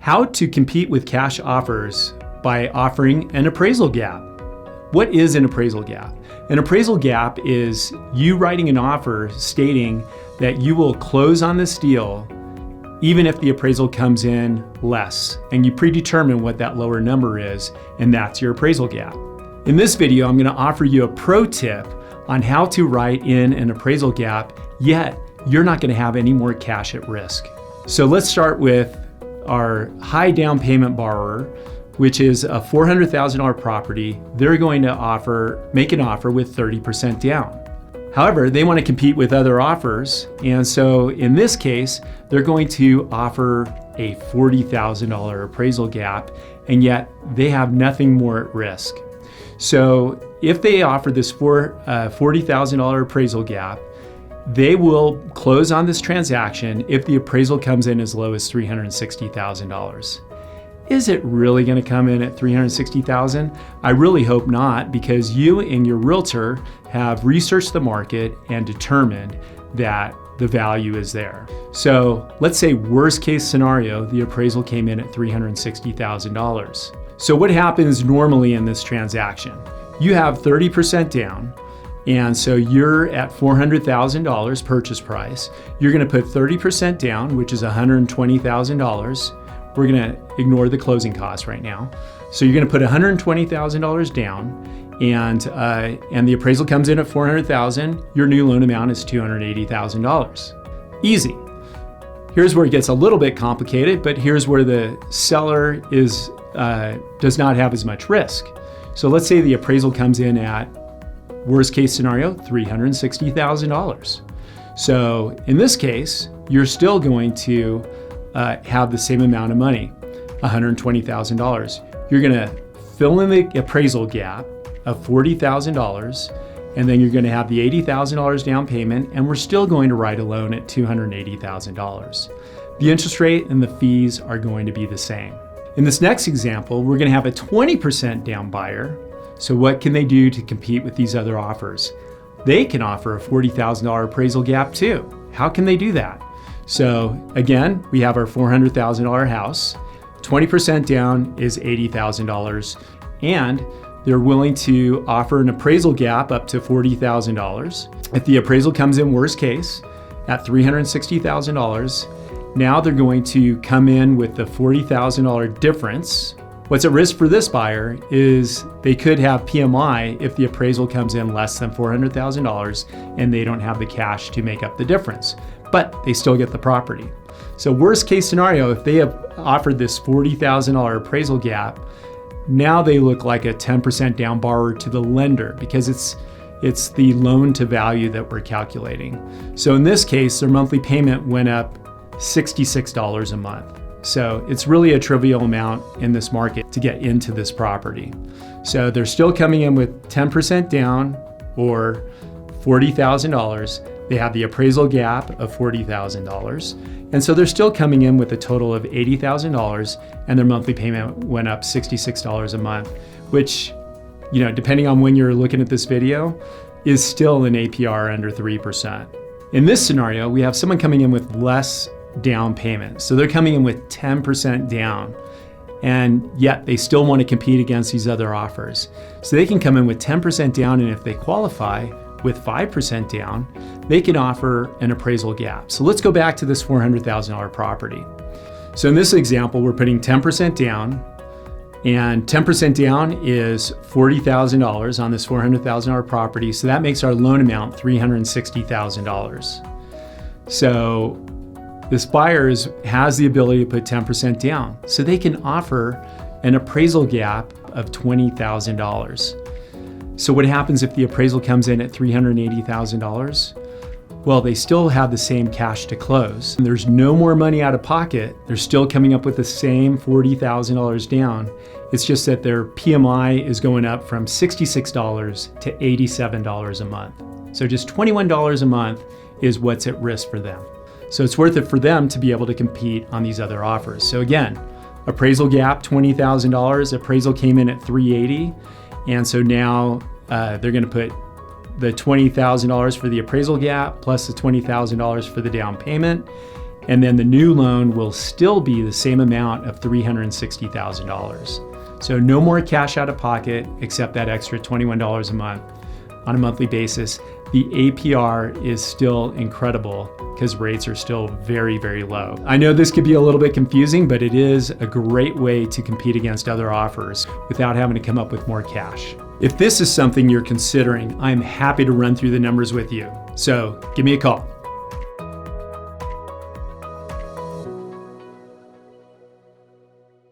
How to compete with cash offers by offering an appraisal gap. What is an appraisal gap? An appraisal gap is you writing an offer stating that you will close on this deal even if the appraisal comes in less, and you predetermine what that lower number is, and that's your appraisal gap. In this video, I'm going to offer you a pro tip on how to write in an appraisal gap, yet you're not going to have any more cash at risk. So let's start with our high down payment borrower, which is a $400,000 property. They're going to make an offer with 30% down. However, they want to compete with other offers, and so in this case, they're going to offer a $40,000 appraisal gap, and yet they have nothing more at risk. So if they offer this $40,000 appraisal gap, they will close on this transaction if the appraisal comes in as low as $360,000. Is it really going to come in at $360,000? I really hope not, because you and your realtor have researched the market and determined that the value is there. So let's say worst case scenario, the appraisal came in at $360,000. So what happens normally in this transaction? You have 30% down. And so you're at $400,000 purchase price. You're going to put 30% down, which is $120,000. We're going to ignore the closing costs right now. So you're going to put $120,000 down, and the appraisal comes in at $400,000. Your new loan amount is $280,000. Easy. Here's where it gets a little bit complicated, but here's where the seller does not have as much risk. So let's say the appraisal comes in at, worst case scenario, $360,000. So in this case, you're still going to have the same amount of money, $120,000. You're going to fill in the appraisal gap of $40,000, and then you're going to have the $80,000 down payment, and we're still going to write a loan at $280,000. The interest rate and the fees are going to be the same. In this next example, we're going to have a 20% down buyer. So what can they do to compete with these other offers? They can offer a $40,000 appraisal gap too. How can they do that? So again, we have our $400,000 house, 20% down is $80,000, and they're willing to offer an appraisal gap up to $40,000. If the appraisal comes in worst case at $360,000, now they're going to come in with the $40,000 difference. What's at risk for this buyer is they could have PMI if the appraisal comes in less than $400,000 and they don't have the cash to make up the difference, but they still get the property. So worst case scenario, if they have offered this $40,000 appraisal gap, now they look like a 10% down borrower to the lender because it's the loan to value that we're calculating. So in this case, their monthly payment went up $66 a month. So it's really a trivial amount in this market to get into this property. So they're still coming in with 10% down or $40,000. They have the appraisal gap of $40,000. And so they're still coming in with a total of $80,000, and their monthly payment went up $66 a month, which, depending on when you're looking at this video, is still an APR under 3%. In this scenario, we have someone coming in with less down payment. So they're coming in with 10% down, and yet they still want to compete against these other offers. So they can come in with 10% down, and if they qualify with 5% down, they can offer an appraisal gap. So let's go back to this $400,000 property. So in this example, we're putting 10% down, and 10% down is $40,000 on this $400,000 property. So that makes our loan amount $360,000. So this buyer has the ability to put 10% down, so they can offer an appraisal gap of $20,000. So what happens if the appraisal comes in at $380,000? Well, they still have the same cash to close. And there's no more money out of pocket. They're still coming up with the same $40,000 down. It's just that their PMI is going up from $66 to $87 a month. So just $21 a month is what's at risk for them. So it's worth it for them to be able to compete on these other offers. So again, appraisal gap, $20,000. Appraisal came in at $380,000. And so now they're going to put the $20,000 for the appraisal gap plus the $20,000 for the down payment. And then the new loan will still be the same amount of $360,000. So no more cash out of pocket except that extra $21 a month on a monthly basis. The APR is still incredible because rates are still very, very low. I know this could be a little bit confusing, but it is a great way to compete against other offers without having to come up with more cash. If this is something you're considering, I'm happy to run through the numbers with you. So give me a call.